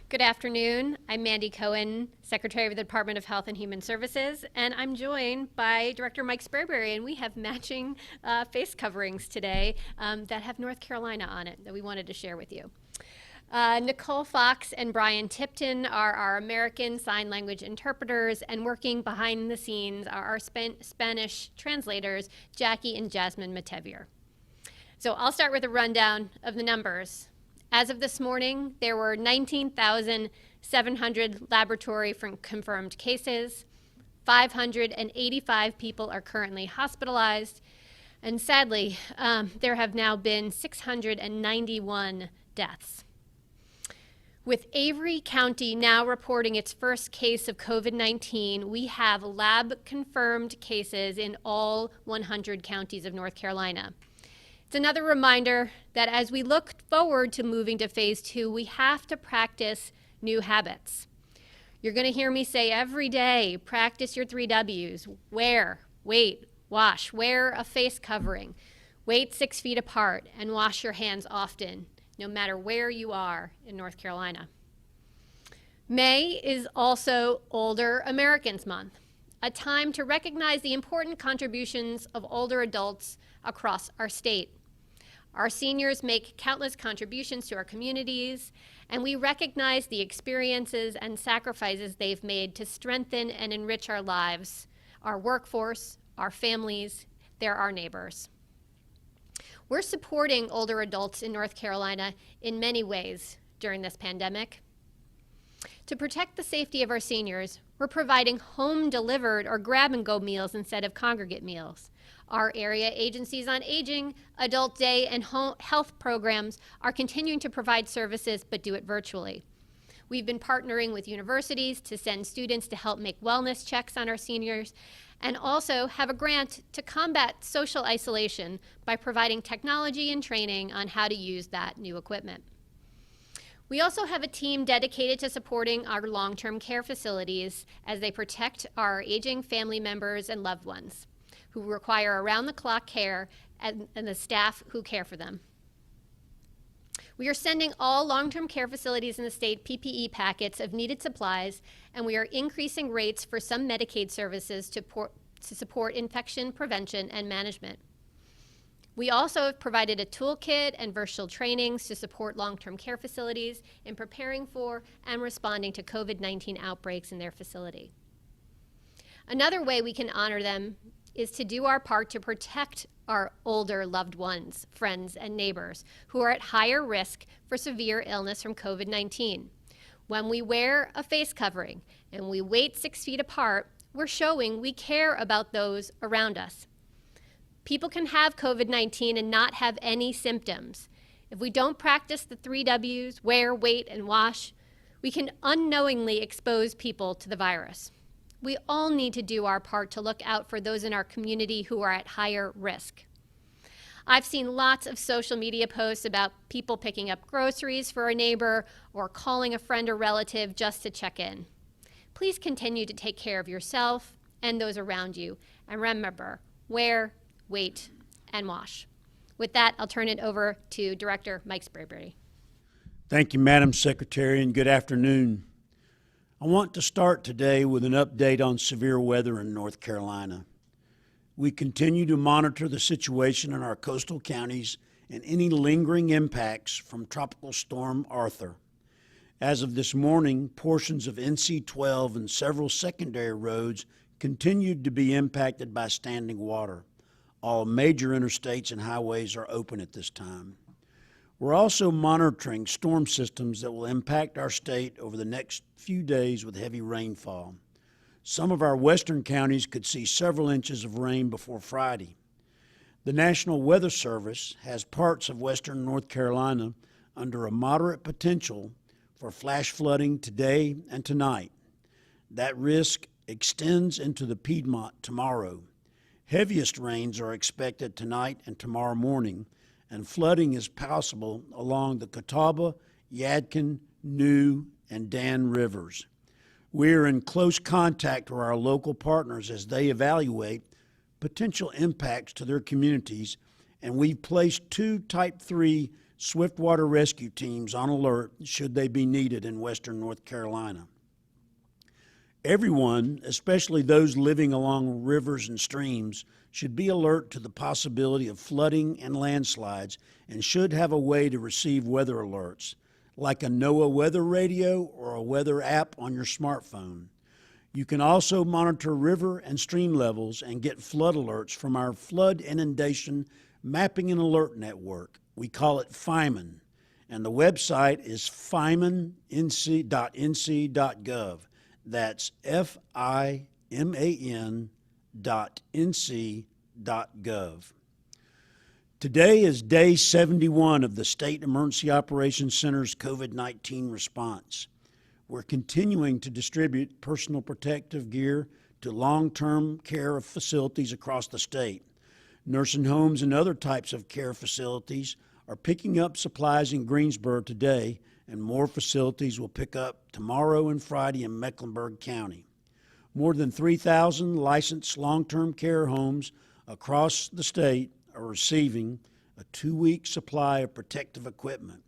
Good afternoon. I'm Mandy Cohen, Secretary of the Department of Health and Human Services, and I'm joined by Director Mike Sprayberry, and we have matching face coverings today that have North Carolina on it that we wanted to share with you. Nicole Fox and Brian Tipton are our American Sign Language interpreters, and working behind the scenes are our Spanish translators, Jackie and Jasmine Matevier. So I'll start with a rundown of the numbers. As of this morning, there were 19,700 laboratory confirmed cases. 585 people are currently hospitalized. And sadly, there have now been 691 deaths. With Avery County now reporting its first case of COVID-19, we have lab-confirmed cases in all 100 counties of North Carolina. It's another reminder that as we look forward to moving to phase 2, we have to practice new habits. You're going to hear me say every day, practice your 3 W's. Wear, wait, wash. Wear a face covering. Wait 6 feet apart and wash your hands often, no matter where you are in North Carolina. May is also Older Americans Month, a time to recognize the important contributions of older adults across our state. Our seniors make countless contributions to our communities, and we recognize the experiences and sacrifices they've made to strengthen and enrich our lives, our workforce, our families, they're our neighbors. We're supporting older adults in North Carolina in many ways during this pandemic. To protect the safety of our seniors, we're providing home-delivered or grab-and-go meals instead of congregate meals. Our area agencies on aging, adult day, and health programs are continuing to provide services, but do it virtually. We've been partnering with universities to send students to help make wellness checks on our seniors, and also have a grant to combat social isolation by providing technology and training on how to use that new equipment. We also have a team dedicated to supporting our long-term care facilities as they protect our aging family members and loved ones who require around-the-clock care and the staff who care for them. We are sending all long-term care facilities in the state PPE packets of needed supplies, and we are increasing rates for some Medicaid services to support infection prevention and management. We also have provided a toolkit and virtual trainings to support long-term care facilities in preparing for and responding to COVID-19 outbreaks in their facility. Another way we can honor them is to do our part to protect our older loved ones, friends, and neighbors who are at higher risk for severe illness from COVID-19. When we wear a face covering and we wait 6 feet apart, we're showing we care about those around us. People can have COVID-19 and not have any symptoms. If we don't practice the 3 W's, wear, wait, and wash, we can unknowingly expose people to the virus. We all need to do our part to look out for those in our community who are at higher risk. I've seen lots of social media posts about people picking up groceries for a neighbor or calling a friend or relative just to check in. Please continue to take care of yourself and those around you, and remember, wear, wait, and wash. With that, I'll turn it over to Director Mike Sprayberry. Thank you, Madam Secretary, and good afternoon. I want to start today with an update on severe weather in North Carolina. We continue to monitor the situation in our coastal counties and any lingering impacts from Tropical Storm Arthur. As of this morning, portions of NC-12 and several secondary roads continued to be impacted by standing water. All major interstates and highways are open at this time. We're also monitoring storm systems that will impact our state over the next few days with heavy rainfall. Some of our western counties could see several inches of rain before Friday. The National Weather Service has parts of western North Carolina under a moderate potential for flash flooding today and tonight. That risk extends into the Piedmont tomorrow. Heaviest rains are expected tonight and tomorrow morning, and flooding is possible along the Catawba, Yadkin, New, and Dan rivers. We are in close contact with our local partners as they evaluate potential impacts to their communities, and we've placed 2 Type 3 swiftwater rescue teams on alert should they be needed in western North Carolina. Everyone, especially those living along rivers and streams, should be alert to the possibility of flooding and landslides and should have a way to receive weather alerts, like a NOAA weather radio or a weather app on your smartphone. You can also monitor river and stream levels and get flood alerts from our Flood Inundation Mapping and Alert Network. We call it FIMAN, and the website is fiman.nc.gov. That's FIMAN.nc.gov. Today is day 71 of the State Emergency Operations Center's COVID-19 response. We're continuing to distribute personal protective gear to long-term care facilities across the state. Nursing homes and other types of care facilities are picking up supplies in Greensboro today, and more facilities will pick up tomorrow and Friday in Mecklenburg County. More than 3,000 licensed long-term care homes across the state are receiving a 2-week supply of protective equipment,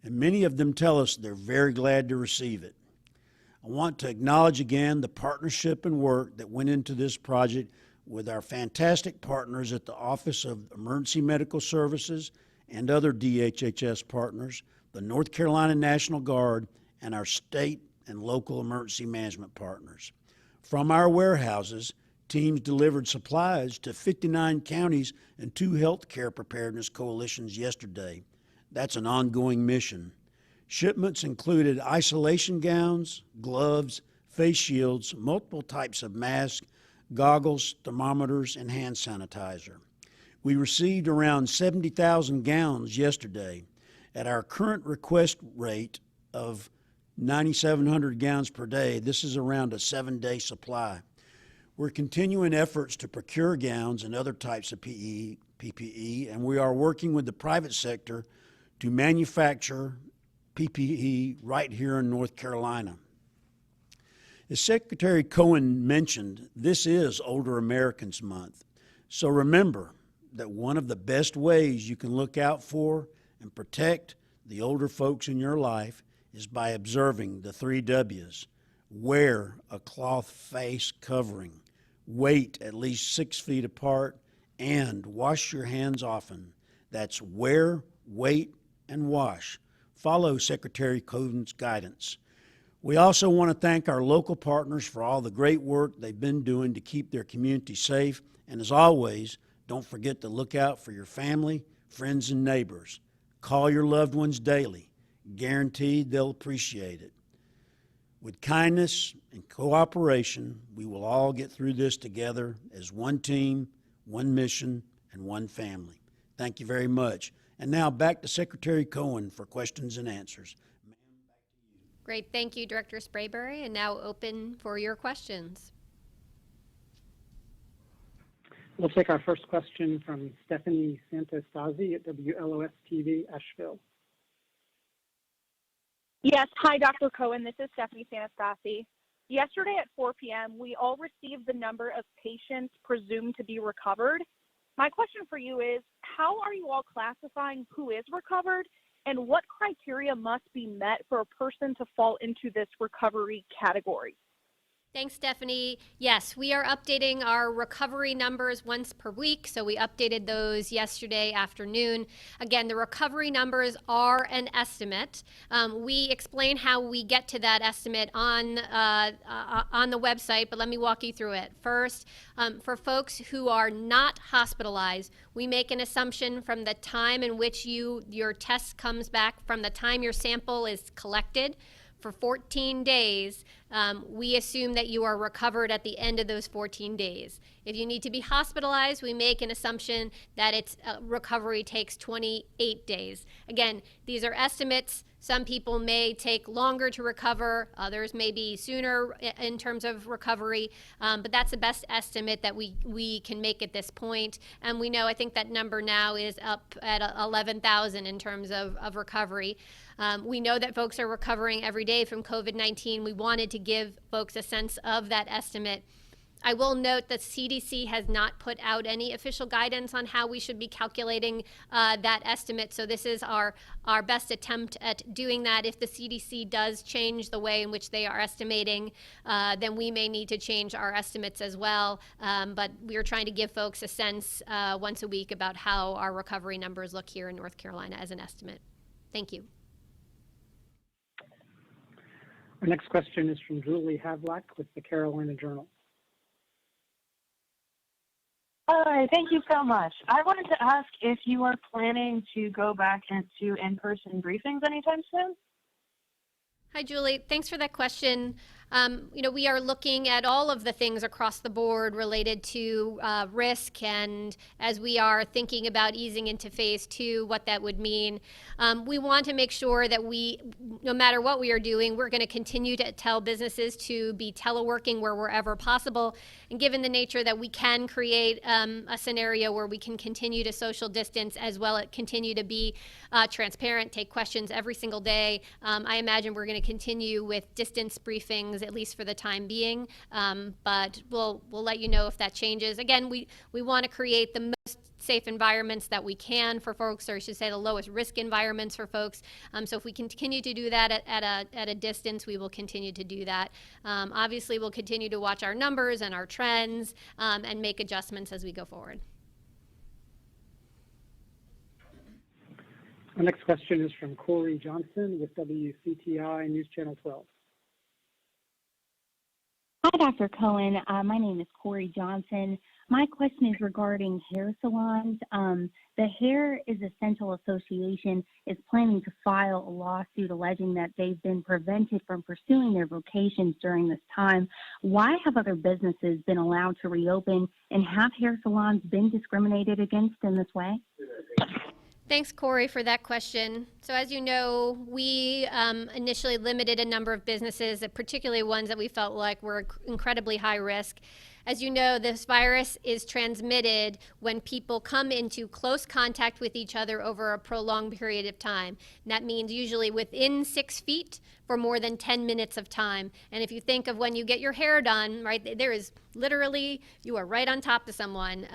and many of them tell us they're very glad to receive it. I want to acknowledge again the partnership and work that went into this project with our fantastic partners at the Office of Emergency Medical Services and other DHHS partners, the North Carolina National Guard, and our state and local emergency management partners. From our warehouses, teams delivered supplies to 59 counties and 2 healthcare preparedness coalitions yesterday. That's an ongoing mission. Shipments included isolation gowns, gloves, face shields, multiple types of masks, goggles, thermometers, and hand sanitizer. We received around 70,000 gowns yesterday. At our current request rate of 9,700 gowns per day, this is around a 7-day supply. We're continuing efforts to procure gowns and other types of PPE, and we are working with the private sector to manufacture PPE right here in North Carolina. As Secretary Cohen mentioned, this is Older Americans Month. So remember that one of the best ways you can look out for and protect the older folks in your life is by observing the 3 W's. Wear a cloth face covering, wait at least 6 feet apart, and wash your hands often. That's wear, wait, and wash. Follow Secretary Cohen's guidance. We also want to thank our local partners for all the great work they've been doing to keep their community safe. And as always, don't forget to look out for your family, friends, and neighbors. Call your loved ones daily. Guaranteed they'll appreciate it. With kindness and cooperation, we will all get through this together as one team, one mission, and one family. Thank you very much. And now back to Secretary Cohen for questions and answers. Ma'am, back to you. Great, thank you, Director Sprayberry, and now open for your questions. We'll take our first question from Stephanie Santostasi at WLOS-TV, Asheville. Yes, hi, Dr. Cohen. This is Stephanie Santostasi. Yesterday at 4 p.m., we all received the number of patients presumed to be recovered. My question for you is, how are you all classifying who is recovered, and what criteria must be met for a person to fall into this recovery category? Thanks, Stephanie. Yes, we are updating our recovery numbers once per week, so we updated those yesterday afternoon. Again, the recovery numbers are an estimate. We explain how we get to that estimate on the website, but let me walk you through it. First, for folks who are not hospitalized, we make an assumption from the time in which your test comes back, from the time your sample is collected. For 14 days, we assume that you are recovered at the end of those 14 days. If you need to be hospitalized, we make an assumption that its recovery takes 28 days. Again, these are estimates. Some people may take longer to recover, others may be sooner in terms of recovery, but that's the best estimate that we can make at this point. And we know, I think that number now is up at 11,000 in terms of recovery. We know that folks are recovering every day from COVID-19. We wanted to give folks a sense of that estimate. I will note that CDC has not put out any official guidance on how we should be calculating that estimate. So this is our best attempt at doing that. If the CDC does change the way in which they are estimating, then we may need to change our estimates as well. But we are trying to give folks a sense once a week about how our recovery numbers look here in North Carolina as an estimate. Thank you. Our next question is from Julie Havlack with the Carolina Journal. Hi, thank you so much. I wanted to ask if you are planning to go back into in-person briefings anytime soon? Hi, Julie. Thanks for that question. We are looking at all of the things across the board related to risk, and as we are thinking about easing into phase 2, what that would mean. We want to make sure that no matter what we are doing, we're going to continue to tell businesses to be teleworking wherever possible. And given the nature that we can create a scenario where we can continue to social distance as well as continue to be transparent, take questions every single day, I imagine we're going to continue with distance briefings, at least for the time being, but we'll let you know if that changes. Again, we want to create the most safe environments that we can for folks, or I should say the lowest risk environments for folks. So if we continue to do that at a distance, we will continue to do that. Obviously, we'll continue to watch our numbers and our trends and make adjustments as we go forward. Our next question is from Corey Johnson with WCTI News Channel 12. Hi, Dr. Cohen. My name is Corey Johnson. My question is regarding hair salons. The Hair is Essential Association is planning to file a lawsuit alleging that they've been prevented from pursuing their vocations during this time. Why have other businesses been allowed to reopen, and have hair salons been discriminated against in this way? Thanks, Corey, for that question. So as you know, we initially limited a number of businesses, particularly ones that we felt like were incredibly high risk. As you know, this virus is transmitted when people come into close contact with each other over a prolonged period of time. And that means usually within 6 feet for more than 10 minutes of time. And if you think of when you get your hair done, right, there is literally, you are right on top of someone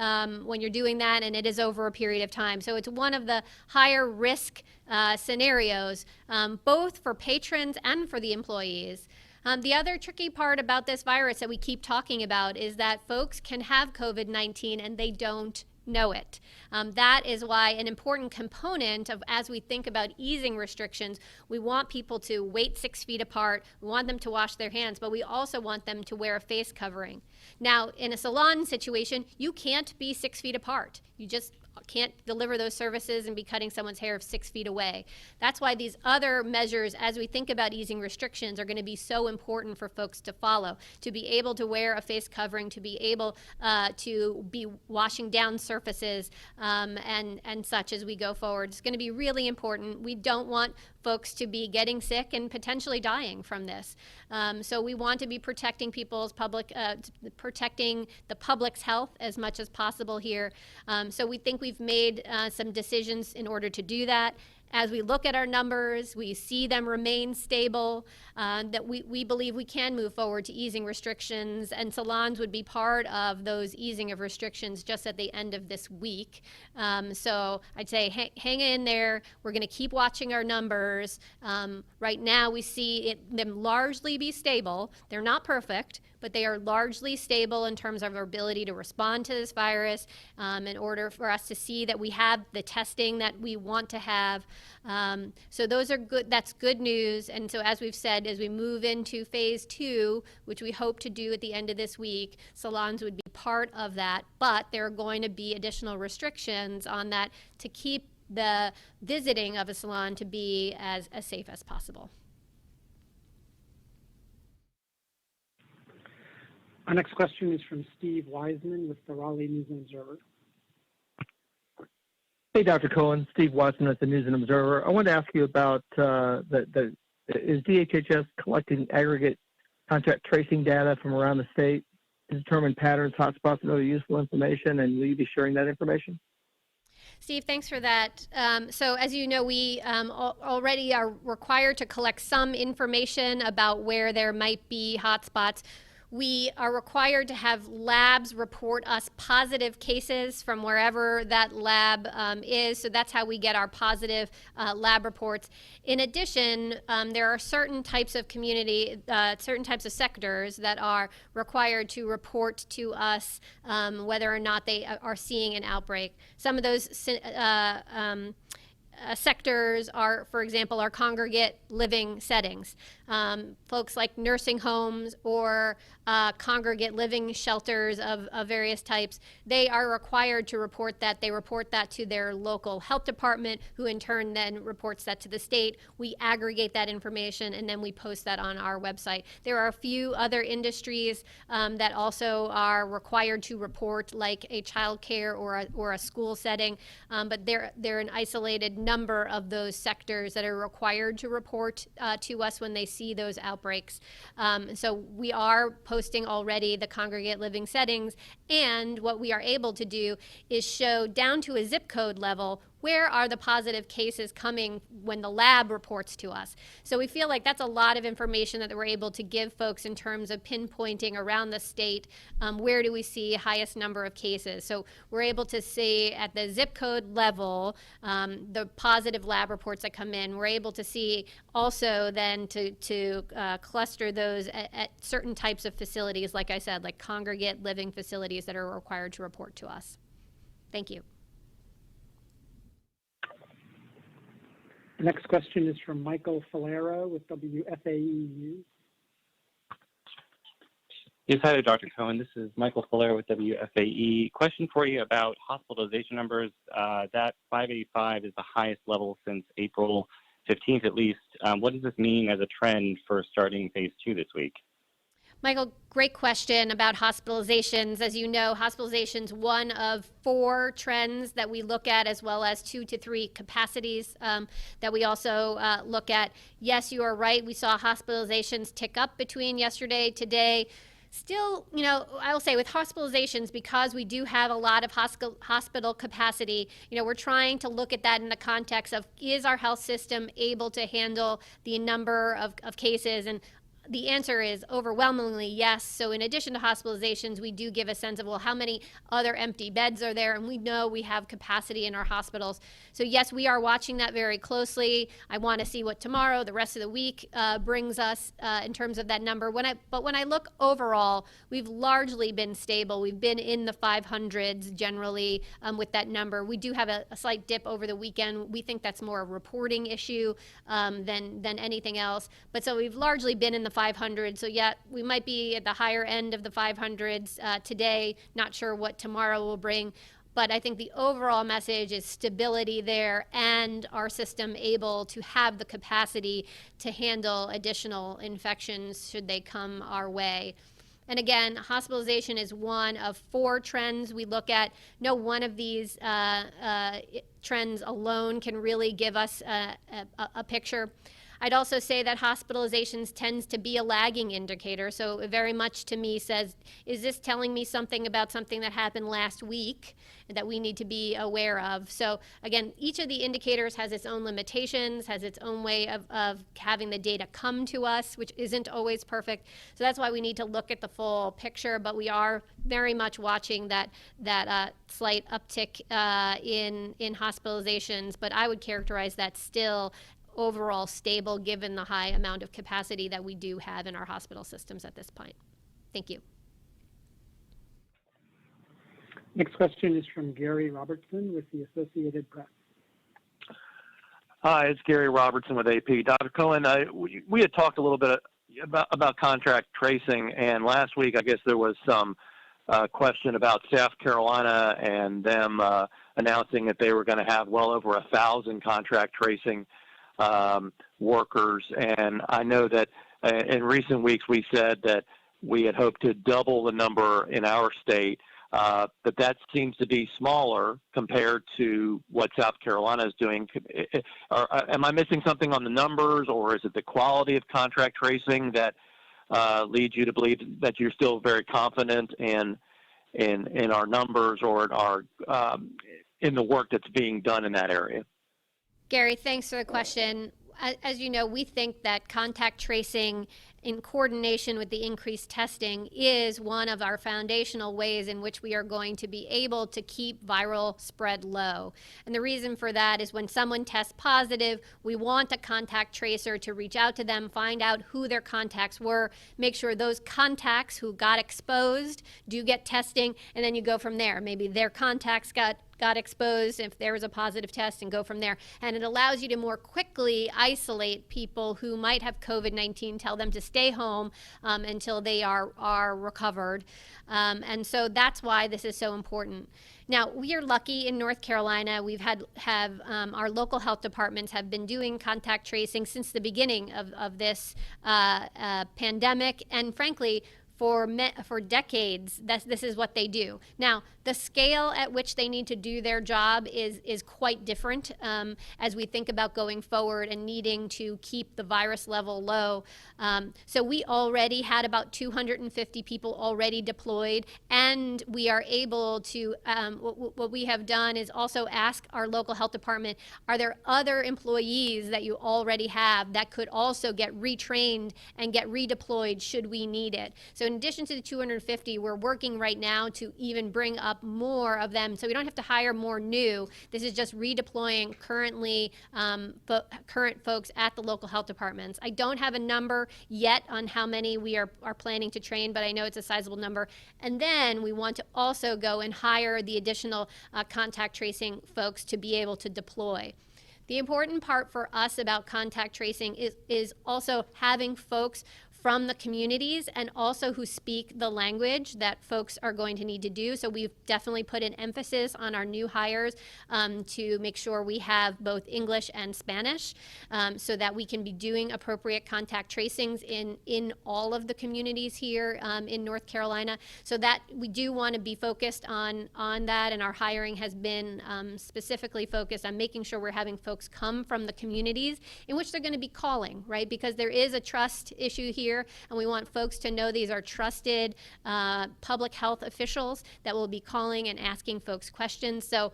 when you're doing that, and it is over a period of time. So it's one of the higher risk scenarios, both for patrons and for the employees. The other tricky part about this virus that we keep talking about is that folks can have COVID-19 and they don't know it. That is why an important component of, as we think about easing restrictions, we want people to wait 6 feet apart, we want them to wash their hands, but we also want them to wear a face covering. Now, in a salon situation, you can't be 6 feet apart. You just can't deliver those services and be cutting someone's hair 6 feet away. That's why these other measures, as we think about easing restrictions, are going to be so important for folks to follow, to be able to wear a face covering, to be able to be washing down surfaces and such as we go forward. It's going to be really important. We don't want folks to be getting sick and potentially dying from this. So we want to be protecting protecting the public's health as much as possible here. So we think we've made some decisions in order to do that. As we look at our numbers, we see them remain stable, that we believe we can move forward to easing restrictions, and salons would be part of those easing of restrictions just at the end of this week. So I'd say hang in there. We're going to keep watching our numbers. Right now we see them largely be stable. They're not perfect, but they are largely stable in terms of our ability to respond to this virus in order for us to see that we have the testing that we want to have. So those are good. That's good news. And so as we've said, as we move into phase 2, which we hope to do at the end of this week, salons would be part of that, but there are going to be additional restrictions on that to keep the visiting of a salon to be as safe as possible. Our next question is from Steve Wiseman with the Raleigh News and Observer. Hey, Dr. Cohen, Steve Watson at the News and Observer. I wanted to ask you about is DHHS collecting aggregate contact tracing data from around the state to determine patterns, hotspots, and other useful information, and will you be sharing that information? Steve, thanks for that. So as you know, we already are required to collect some information about where there might be hotspots. We are required to have labs report us positive cases from wherever that lab is. So that's how we get our positive lab reports. In addition, there are certain types of certain types of sectors that are required to report to us whether or not they are seeing an outbreak. Some of those sectors are, for example, our congregate living settings. Folks like nursing homes or congregate living shelters of various types, they are required to report that. They report that to their local health department, who in turn then reports that to the state. We aggregate that information and then we post that on our website. There are a few other industries that also are required to report, like a child care or a school setting, but they're an isolated number of those sectors that are required to report to us when they see those outbreaks. So we are posting already the congregate living settings, and what we are able to do is show down to a zip code level where are the positive cases coming when the lab reports to us. So we feel like that's a lot of information that we're able to give folks in terms of pinpointing around the state where do we see highest number of cases. So we're able to see at the zip code level the positive lab reports that come in. We're able to see also then to cluster those at certain types of facilities, like I said, like congregate living facilities that are required to report to us. Thank you. The next question is from Michael Falero with WFAE News. Yes, hi, Dr. Cohen. This is Michael Falero with WFAE. Question for you about hospitalization numbers. That 585 is the highest level since April 15th, at least. What does this mean as a trend for starting phase 2 this week? Michael, great question about hospitalizations. As you know, hospitalizations, one of 4 trends that we look at, as well as 2 to 3 capacities that we also look at. Yes, you are right. We saw hospitalizations tick up between yesterday, today. Still, I will say with hospitalizations, because we do have a lot of hospital capacity, we're trying to look at that in the context of, is our health system able to handle the number of cases? And the answer is overwhelmingly yes. So in addition to hospitalizations, we do give a sense of, well, how many other empty beds are there? And we know we have capacity in our hospitals. So yes, we are watching that very closely. I want to see what tomorrow, the rest of the week, brings us in terms of that number. But when I look overall, we've largely been stable. We've been in the 500s generally with that number. We do have a slight dip over the weekend. We think that's more a reporting issue than anything else. But so we've largely been in the 500. So yeah, we might be at the higher end of the 500s today. Not sure what tomorrow will bring. But I think the overall message is stability there, and our system able to have the capacity to handle additional infections should they come our way. And again, hospitalization is one of 4 trends we look at. No one of these trends alone can really give us a picture. I'd also say that hospitalizations tends to be a lagging indicator. So it very much to me says, is this telling me something about something that happened last week that we need to be aware of? So again, each of the indicators has its own limitations, has its own way of having the data come to us, which isn't always perfect. So that's why we need to look at the full picture, but we are very much watching that slight uptick in hospitalizations. But I would characterize that still overall stable given the high amount of capacity that we do have in our hospital systems at this point. Thank you. Next question is from Gary Robertson with the Associated Press. Hi, it's Gary Robertson with AP. Dr. Cohen, we had talked a little bit about contract tracing, and last week I guess there was some question about South Carolina and them announcing that they were going to have well over 1,000 contract tracing workers. And I know that in recent weeks we said that we had hoped to double the number in our state, but that seems to be smaller compared to what South Carolina is doing. Am I missing something on the numbers, or is it the quality of contract tracing that leads you to believe that you're still very confident in our numbers or in the work that's being done in that area? Gary, thanks for the question. As you know, we think that contact tracing in coordination with the increased testing, is one of our foundational ways in which we are going to be able to keep viral spread low. And the reason for that is when someone tests positive, we want a contact tracer to reach out to them, find out who their contacts were, make sure those contacts who got exposed do get testing, and then you go from there. Maybe their contacts got exposed if there was a positive test, and go from there. And it allows you to more quickly isolate people who might have COVID-19, tell them to stay home until they are recovered. And so that's why this is so important. Now, we are lucky in North Carolina. We've have our local health departments have been doing contact tracing since the beginning of this pandemic, and frankly, for decades, this is what they do. Now, the scale at which they need to do their job is quite different as we think about going forward and needing to keep the virus level low. So we already had about 250 people already deployed, and we are able to, what we have done is also ask our local health department, are there other employees that you already have that could also get retrained and get redeployed should we need it? So in addition to the 250, we're working right now to even bring up more of them, so we don't have to hire more new. This is just redeploying current folks at the local health departments. I don't have a number yet on how many we are planning to train, but I know it's a sizable number. And then we want to also go and hire the additional contact tracing folks to be able to deploy. The important part for us about contact tracing is also having folks from the communities and also who speak the language that folks are going to need to do. So we've definitely put an emphasis on our new hires to make sure we have both English and Spanish so that we can be doing appropriate contact tracings in all of the communities here in North Carolina. So that we do want to be focused on that, and our hiring has been specifically focused on making sure we're having folks come from the communities in which they're going to be calling, right? Because there is a trust issue here, and we want folks to know these are trusted public health officials that will be calling and asking folks questions. So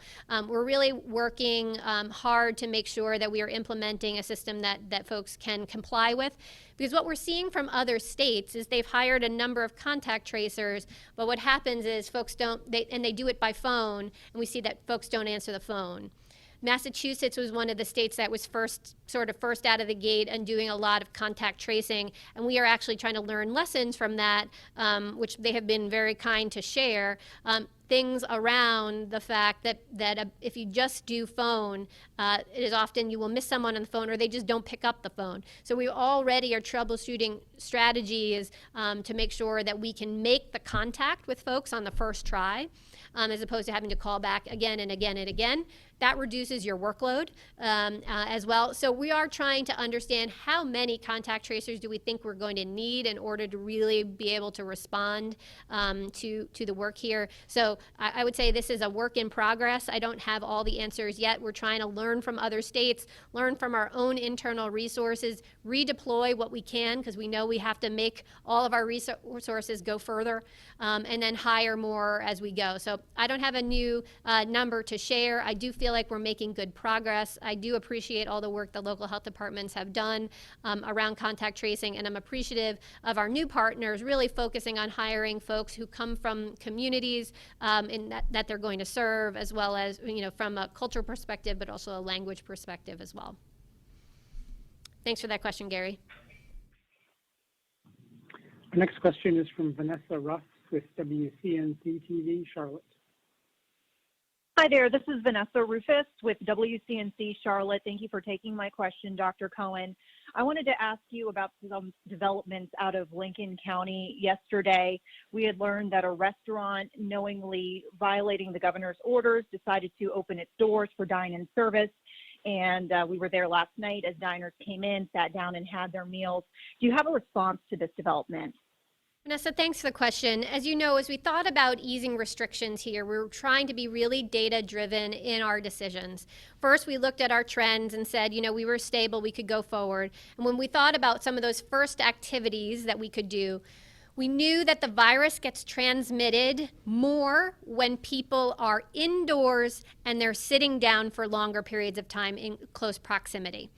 we're really working hard to make sure that we are implementing a system that folks can comply with. Because what we're seeing from other states is they've hired a number of contact tracers, but what happens is folks and they do it by phone, and we see that folks don't answer the phone. Massachusetts was one of the states that was first out of the gate and doing a lot of contact tracing, and we are actually trying to learn lessons from that, which they have been very kind to share. Things around the fact that if you just do phone, it is often you will miss someone on the phone or they just don't pick up the phone. So we already are troubleshooting strategies to make sure that we can make the contact with folks on the first try, as opposed to having to call back again and again and again. That reduces your workload as well. So we are trying to understand how many contact tracers do we think we're going to need in order to really be able to respond to the work here. So I would say this is a work in progress. I don't have all the answers yet. We're trying to learn from other states, learn from our own internal resources, redeploy what we can, because we know we have to make all of our resources go further, and then hire more as we go. So I don't have a new number to share. I do feel like we're making good progress. I do appreciate all the work the local health departments have done around contact tracing, and I'm appreciative of our new partners really focusing on hiring folks who come from communities that they're going to serve, as well as from a cultural perspective, but also a language perspective as well. Thanks for that question, Gary. Our next question is from Vanessa Russ with WCNC-TV, Charlotte. Hi there, this is Vanessa Rufus with WCNC Charlotte. Thank you for taking my question, Dr. Cohen. I wanted to ask you about some developments out of Lincoln County yesterday. We had learned that a restaurant, knowingly violating the governor's orders, decided to open its doors for dine-in service. And we were there last night as diners came in, sat down and had their meals. Do you have a response to this development? Vanessa, thanks for the question. As you know, as we thought about easing restrictions here, we were trying to be really data-driven in our decisions. First, we looked at our trends and said, we were stable, we could go forward. And when we thought about some of those first activities that we could do, we knew that the virus gets transmitted more when people are indoors and they're sitting down for longer periods of time in close proximity.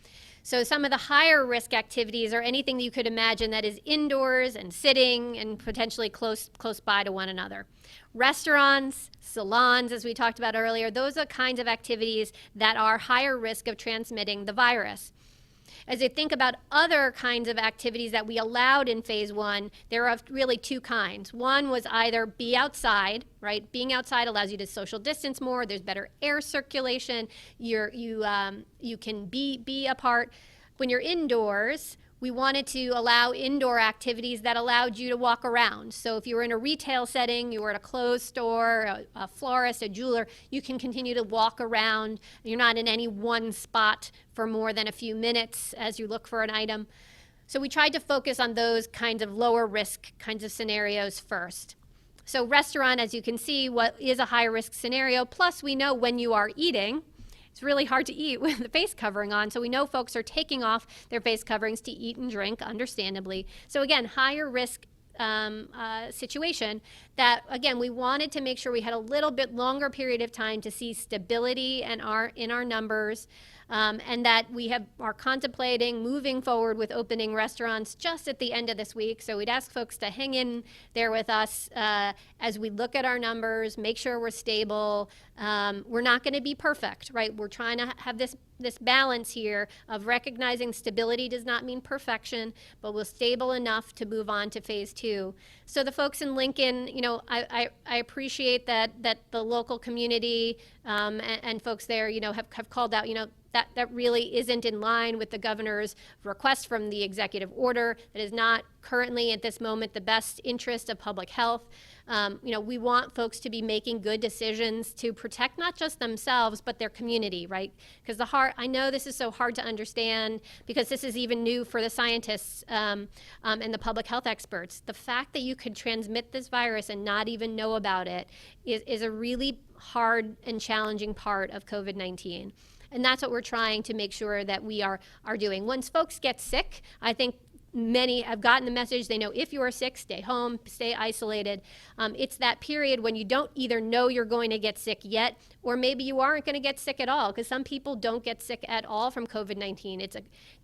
So some of the higher risk activities are anything that you could imagine that is indoors and sitting and potentially close by to one another. Restaurants, salons, as we talked about earlier, those are kinds of activities that are higher risk of transmitting the virus. As you think about other kinds of activities that we allowed in phase one, there are really two kinds. One was either be outside, right? Being outside allows you to social distance more. There's better air circulation. You can be apart. When you're indoors, we wanted to allow indoor activities that allowed you to walk around. So if you were in a retail setting, you were at a clothes store, a florist, a jeweler, you can continue to walk around. You're not in any one spot for more than a few minutes as you look for an item. So we tried to focus on those kinds of lower risk kinds of scenarios first. So restaurant, as you can see, what is a high risk scenario, plus we know when you are eating, it's really hard to eat with the face covering on, so we know folks are taking off their face coverings to eat and drink, understandably. So again, higher risk situation that, again, we wanted to make sure we had a little bit longer period of time to see stability in our numbers, and that we are contemplating moving forward with opening restaurants just at the end of this week. So we'd ask folks to hang in there with us as we look at our numbers, make sure we're stable. We're not going to be perfect, right? We're trying to have this balance here of recognizing stability does not mean perfection, but we're stable enough to move on to phase two. So the folks in Lincoln, I appreciate that the local community and folks there, have called out, that really isn't in line with the governor's request from the executive order. That is not currently at this moment the best interest of public health. We want folks to be making good decisions to protect not just themselves, but their community, right? Because I know this is so hard to understand because this is even new for the scientists and the public health experts. The fact that you could transmit this virus and not even know about it is a really hard and challenging part of COVID-19. And that's what we're trying to make sure that we are doing. Once folks get sick, I think many have gotten the message. They know if you are sick, stay home, stay isolated. It's that period when you don't either know you're going to get sick yet, or maybe you aren't going to get sick at all, because some people don't get sick at all from COVID-19. It's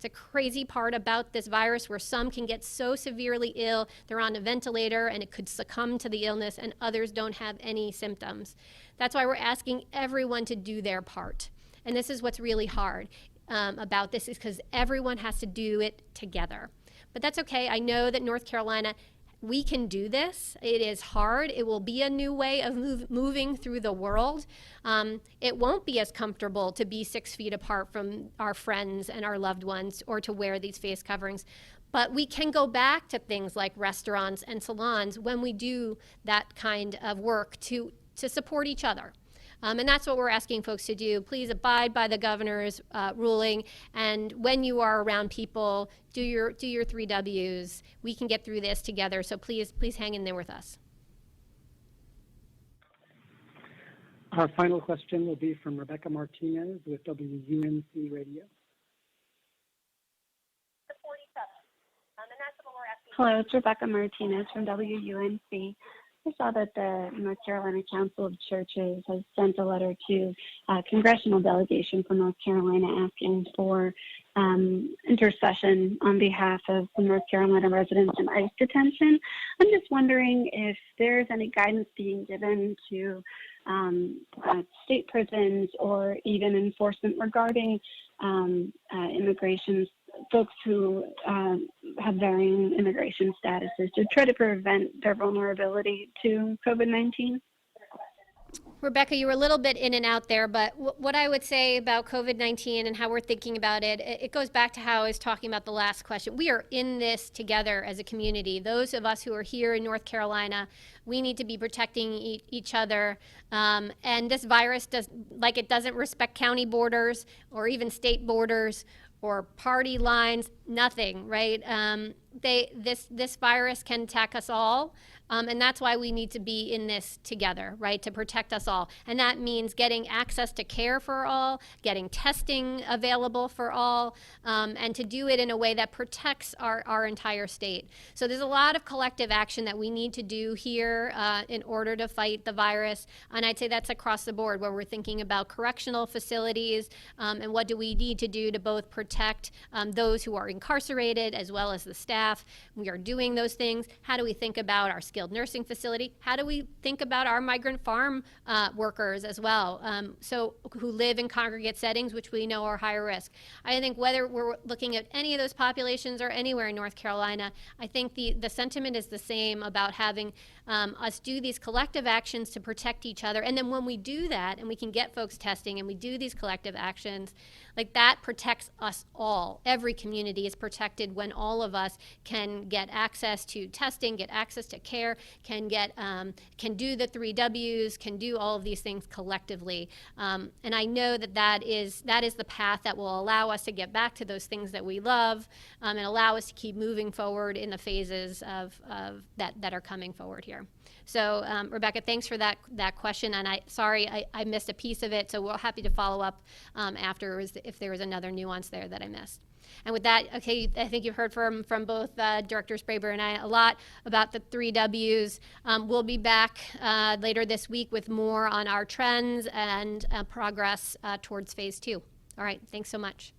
a crazy part about this virus where some can get so severely ill, they're on a ventilator and it could succumb to the illness, and others don't have any symptoms. That's why we're asking everyone to do their part. And this is what's really hard about this, is because everyone has to do it together. But that's okay. I know that North Carolina, we can do this. It is hard. It will be a new way of moving through the world. It won't be as comfortable to be 6 feet apart from our friends and our loved ones or to wear these face coverings. But we can go back to things like restaurants and salons when we do that kind of work to support each other. And that's what we're asking folks to do. Please abide by the governor's ruling. And when you are around people, do your 3 W's. We can get through this together. So please hang in there with us. Our final question will be from Rebecca Martinez with WUNC Radio. Hello, it's Rebecca Martinez from WUNC. I saw that the North Carolina Council of Churches has sent a letter to a congressional delegation from North Carolina asking for intercession on behalf of the North Carolina residents in ICE detention. I'm just wondering if there's any guidance being given to state prisons or even enforcement regarding immigration, folks who have varying immigration statuses, to try to prevent their vulnerability to COVID-19? Rebecca, you were a little bit in and out there, but what I would say about COVID-19 and how we're thinking about it, it goes back to how I was talking about the last question. We are in this together as a community. Those of us who are here in North Carolina, we need to be protecting each other. And this virus doesn't respect county borders or even state borders or party lines, nothing, right? this virus can attack us all. And that's why we need to be in this together, right, to protect us all. And that means getting access to care for all, getting testing available for all, and to do it in a way that protects our entire state. So there's a lot of collective action that we need to do here in order to fight the virus. And I'd say that's across the board, where we're thinking about correctional facilities and what do we need to do to both protect those who are incarcerated as well as the staff. We are doing those things. How do we think about our skilled nursing facility? How do we think about our migrant farm workers as well, so who live in congregate settings, which we know are higher risk? I think whether we're looking at any of those populations or anywhere in North Carolina, I think the sentiment is the same about having us do these collective actions to protect each other. And then when we do that and we can get folks testing and we do these collective actions, like that protects us all. Every community is protected when all of us can get access to testing, get access to care, can do the 3 Ws, can do all of these things collectively. And I know that is the path that will allow us to get back to those things that we love, and allow us to keep moving forward in the phases of that are coming forward here. So Rebecca, thanks for that question, and I missed a piece of it, so we're happy to follow up afterwards if there was another nuance there that I missed. And with that, okay, I think you've heard from both Director Spraber and I a lot about the 3 Ws. We'll be back later this week with more on our trends and progress towards phase 2. All right, thanks so much.